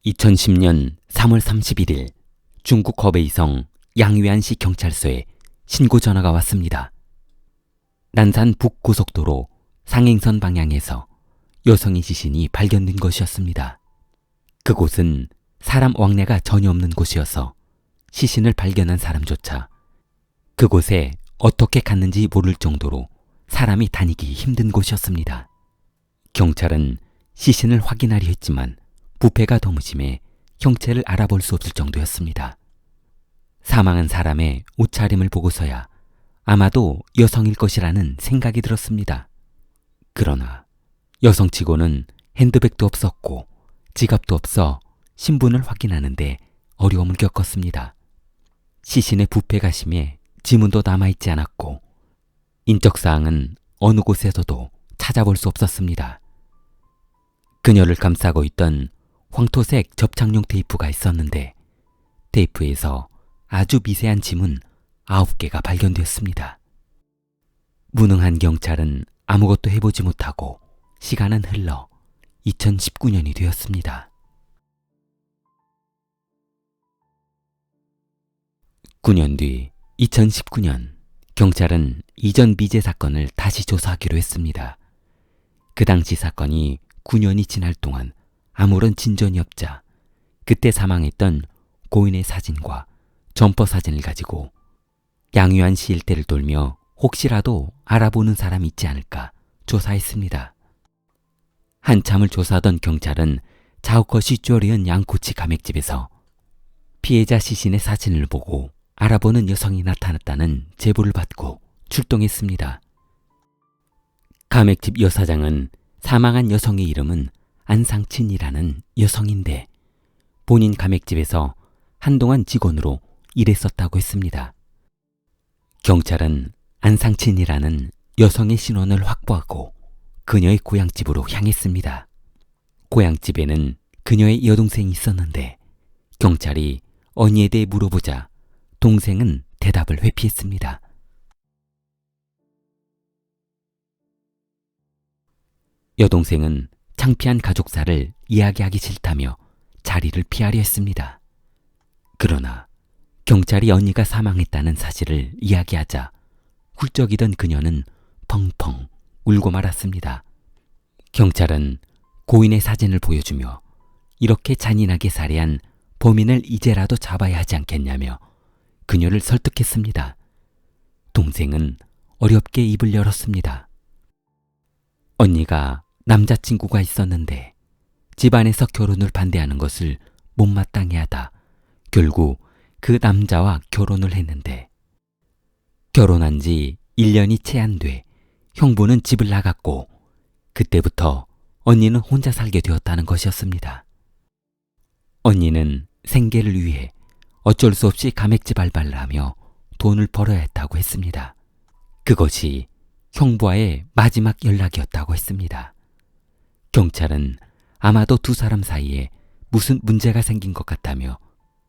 2010년 3월 31일 중국 허베이성 양위안시 경찰서에 신고 전화가 왔습니다. 난산 북고속도로 상행선 방향에서 여성의 시신이 발견된 것이었습니다. 그곳은 사람 왕래가 전혀 없는 곳이어서 시신을 발견한 사람조차 그곳에 어떻게 갔는지 모를 정도로 사람이 다니기 힘든 곳이었습니다. 경찰은 시신을 확인하려 했지만 부패가 너무 심해 형체를 알아볼 수 없을 정도였습니다. 사망한 사람의 옷차림을 보고서야 아마도 여성일 것이라는 생각이 들었습니다. 그러나 여성치고는 핸드백도 없었고 지갑도 없어 신분을 확인하는데 어려움을 겪었습니다. 시신의 부패가 심해 지문도 남아있지 않았고 인적사항은 어느 곳에서도 찾아볼 수 없었습니다. 그녀를 감싸고 있던 황토색 접착용 테이프가 있었는데 테이프에서 아주 미세한 지문 9개가 발견되었습니다. 무능한 경찰은 아무것도 해보지 못하고 시간은 흘러 2019년이 되었습니다. 9년 뒤 2019년 경찰은 이전 미제 사건을 다시 조사하기로 했습니다. 그 당시 사건이 9년이 지날 동안 아무런 진전이 없자 그때 사망했던 고인의 사진과 점퍼 사진을 가지고 양위안시 일대를 돌며 혹시라도 알아보는 사람이 있지 않을까 조사했습니다. 한참을 조사하던 경찰은 자우컷이 쪼리은 양꼬치 가맥집에서 피해자 시신의 사진을 보고 알아보는 여성이 나타났다는 제보를 받고 출동했습니다. 가맥집 여사장은 사망한 여성의 이름은 안상친이라는 여성인데 본인 가맥집에서 한동안 직원으로 일했었다고 했습니다. 경찰은 안상친이라는 여성의 신원을 확보하고 그녀의 고향집으로 향했습니다. 고향집에는 그녀의 여동생이 있었는데 경찰이 언니에 대해 물어보자 동생은 대답을 회피했습니다. 여동생은 창피한 가족사를 이야기하기 싫다며 자리를 피하려 했습니다. 그러나 경찰이 언니가 사망했다는 사실을 이야기하자 훌쩍이던 그녀는 펑펑 울고 말았습니다. 경찰은 고인의 사진을 보여주며 이렇게 잔인하게 살해한 범인을 이제라도 잡아야 하지 않겠냐며 그녀를 설득했습니다. 동생은 어렵게 입을 열었습니다. 언니가 남자친구가 있었는데 집안에서 결혼을 반대하는 것을 못마땅해 하다 결국 그 남자와 결혼을 했는데 결혼한 지 1년이 채 안 돼 형부는 집을 나갔고 그때부터 언니는 혼자 살게 되었다는 것이었습니다. 언니는 생계를 위해 어쩔 수 없이 가맥집 알바를 하며 돈을 벌어야 했다고 했습니다. 그것이 형부와의 마지막 연락이었다고 했습니다. 경찰은 아마도 두 사람 사이에 무슨 문제가 생긴 것 같다며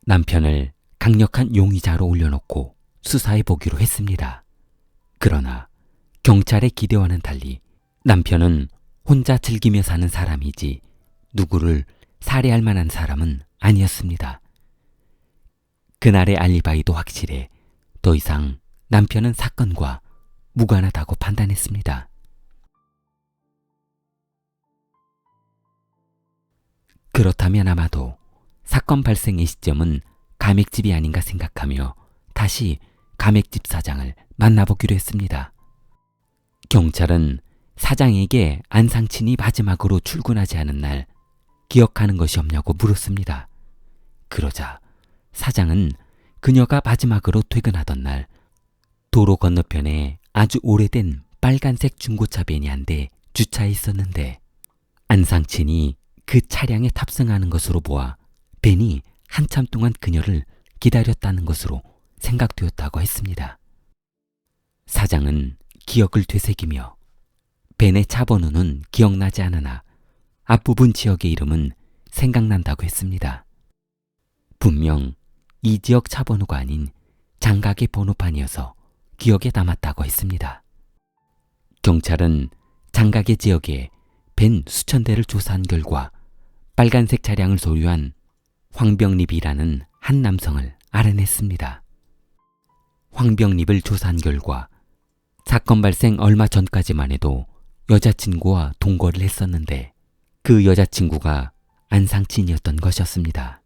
남편을 강력한 용의자로 올려놓고 수사해 보기로 했습니다. 그러나 경찰의 기대와는 달리 남편은 혼자 즐기며 사는 사람이지 누구를 살해할 만한 사람은 아니었습니다. 그날의 알리바이도 확실해 더 이상 남편은 사건과 무관하다고 판단했습니다. 그렇다면 아마도 사건 발생의 시점은 가맥집이 아닌가 생각하며 다시 가맥집 사장을 만나보기로 했습니다. 경찰은 사장에게 안상친이 마지막으로 출근하지 않은 날 기억하는 것이 없냐고 물었습니다. 그러자 사장은 그녀가 마지막으로 퇴근하던 날 도로 건너편에 아주 오래된 빨간색 중고차 벤이 한 대 주차해 있었는데 안상친이 그 차량에 탑승하는 것으로 보아 벤이 한참 동안 그녀를 기다렸다는 것으로 생각되었다고 했습니다. 사장은 기억을 되새기며 벤의 차 번호는 기억나지 않으나 앞부분 지역의 이름은 생각난다고 했습니다. 분명 이 지역 차 번호가 아닌 장각의 번호판이어서 기억에 남았다고 했습니다. 경찰은 장각의 지역에 벤 수천 대를 조사한 결과 빨간색 차량을 소유한 황병립이라는 한 남성을 알아냈습니다. 황병립을 조사한 결과 사건 발생 얼마 전까지만 해도 여자친구와 동거를 했었는데 그 여자친구가 안상친이었던 것이었습니다.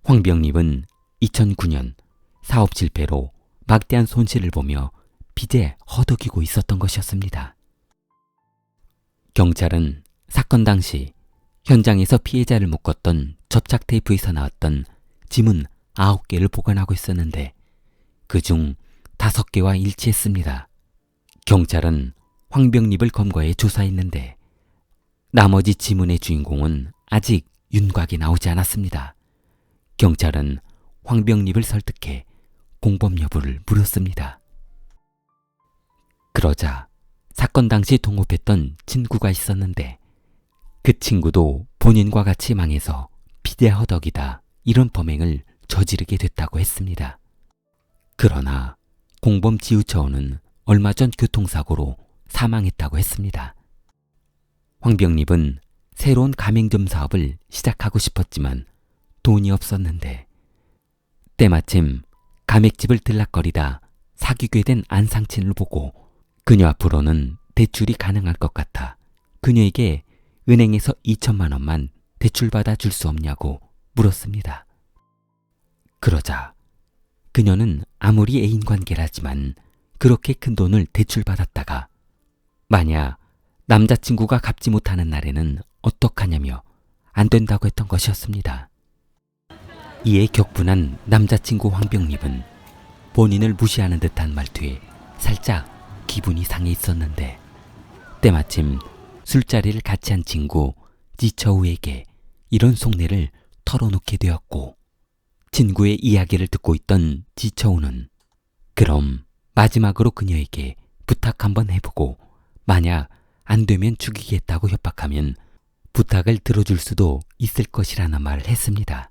황병립은 2009년 사업 실패로 막대한 손실을 보며 빚에 허덕이고 있었던 것이었습니다. 경찰은 사건 당시 현장에서 피해자를 묶었던 접착 테이프에서 나왔던 지문 9개를 보관하고 있었는데 그중 5개와 일치했습니다. 경찰은 황병립을 검거해 조사했는데 나머지 지문의 주인공은 아직 윤곽이 나오지 않았습니다. 경찰은 황병립을 설득해 공범 여부를 물었습니다. 그러자 사건 당시 동업했던 친구가 있었는데 그 친구도 본인과 같이 망해서 빚에 허덕이다 이런 범행을 저지르게 됐다고 했습니다. 그러나 공범 지우처우는 얼마 전 교통사고로 사망했다고 했습니다. 황병립은 새로운 가맹점 사업을 시작하고 싶었지만 돈이 없었는데 때마침 가맥집을 들락거리다 사귀게 된 안상친을 보고 그녀 앞으로는 대출이 가능할 것 같아 그녀에게 은행에서 2천만 원만 대출받아 줄 수 없냐고 물었습니다. 그러자 그녀는 아무리 애인 관계라지만 그렇게 큰 돈을 대출받았다가 만약 남자친구가 갚지 못하는 날에는 어떡하냐며 안 된다고 했던 것이었습니다. 이에 격분한 남자친구 황병립은 본인을 무시하는 듯한 말투에 살짝 기분이 상해 있었는데 때마침 술자리를 같이 한 친구 지처우에게 이런 속내를 털어놓게 되었고 친구의 이야기를 듣고 있던 지처우는 그럼 마지막으로 그녀에게 부탁 한번 해보고 만약 안 되면 죽이겠다고 협박하면 부탁을 들어줄 수도 있을 것이라는 말을 했습니다.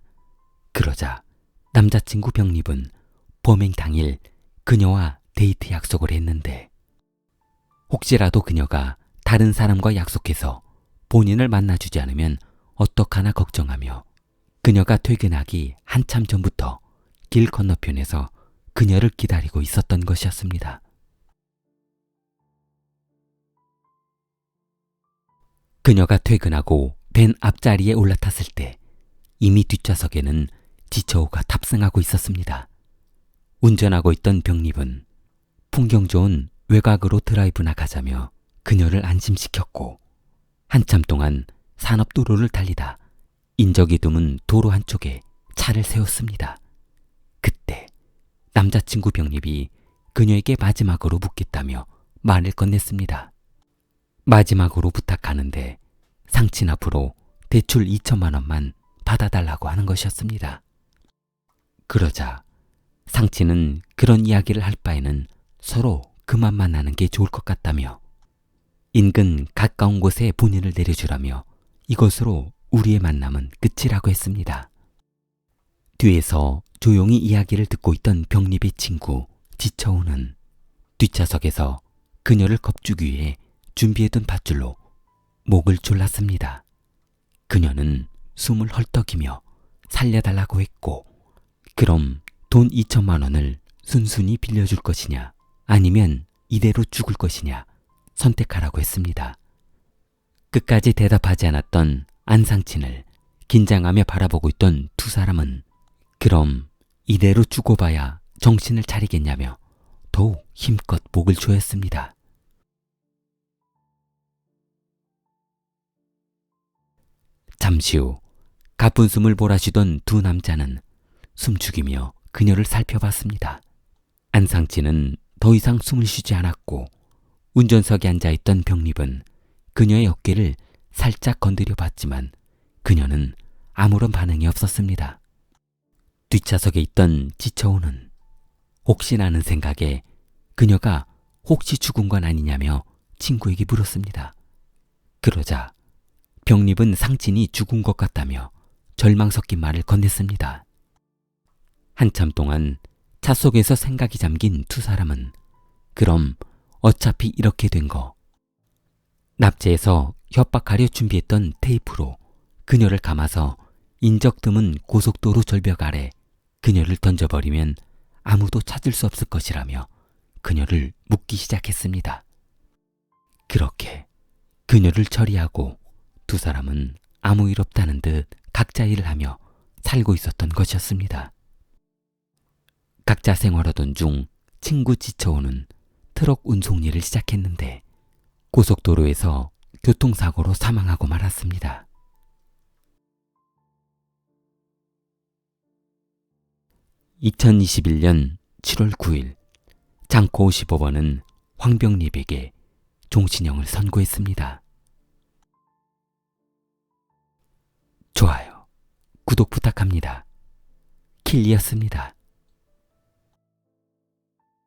그러자 남자친구 병립은 범행 당일 그녀와 데이트 약속을 했는데 혹시라도 그녀가 다른 사람과 약속해서 본인을 만나주지 않으면 어떡하나 걱정하며 그녀가 퇴근하기 한참 전부터 길 건너편에서 그녀를 기다리고 있었던 것이었습니다. 그녀가 퇴근하고 벤 앞자리에 올라탔을 때 이미 뒷좌석에는 지처우가 탑승하고 있었습니다. 운전하고 있던 병립은 풍경 좋은 외곽으로 드라이브나 가자며 그녀를 안심시켰고 한참 동안 산업도로를 달리다 인적이 드문 도로 한쪽에 차를 세웠습니다. 그때 남자친구 병립이 그녀에게 마지막으로 묻겠다며 말을 건넸습니다. 마지막으로 부탁하는데 상친 앞으로 대출 2천만 원만 받아달라고 하는 것이었습니다. 그러자 상친은 그런 이야기를 할 바에는 서로 그만 만나는 게 좋을 것 같다며 인근 가까운 곳에 본인을 내려주라며 이것으로 우리의 만남은 끝이라고 했습니다. 뒤에서 조용히 이야기를 듣고 있던 병립의 친구 지처우는 뒷좌석에서 그녀를 겁주기 위해 준비해둔 밧줄로 목을 졸랐습니다. 그녀는 숨을 헐떡이며 살려달라고 했고 그럼 돈 2천만 원을 순순히 빌려줄 것이냐 아니면 이대로 죽을 것이냐 선택하라고 했습니다. 끝까지 대답하지 않았던 안상친을 긴장하며 바라보고 있던 두 사람은 그럼 이대로 죽어봐야 정신을 차리겠냐며 더욱 힘껏 목을 조였습니다. 잠시 후 가쁜 숨을 몰아쉬던 두 남자는 숨죽이며 그녀를 살펴봤습니다. 안상친은 더 이상 숨을 쉬지 않았고 운전석에 앉아있던 병립은 그녀의 어깨를 살짝 건드려 봤지만 그녀는 아무런 반응이 없었습니다. 뒷좌석에 있던 지처우는 혹시나 하는 생각에 그녀가 혹시 죽은 건 아니냐며 친구에게 물었습니다. 그러자 병립은 상친이 죽은 것 같다며 절망 섞인 말을 건넸습니다. 한참 동안 차 속에서 생각이 잠긴 두 사람은 그럼 어차피 이렇게 된 거 납치해서 협박하려 준비했던 테이프로 그녀를 감아서 인적 드문 고속도로 절벽 아래 그녀를 던져버리면 아무도 찾을 수 없을 것이라며 그녀를 묻기 시작했습니다. 그렇게 그녀를 처리하고 두 사람은 아무 일 없다는 듯 각자 일을 하며 살고 있었던 것이었습니다. 각자 생활하던 중 친구 지쳐오는 트럭 운송 일을 시작했는데 고속도로에서 교통사고로 사망하고 말았습니다. 2021년 7월 9일 장코 55번은 황병립에게 종신형을 선고했습니다. 좋아요, 구독 부탁합니다. 킬리였습니다.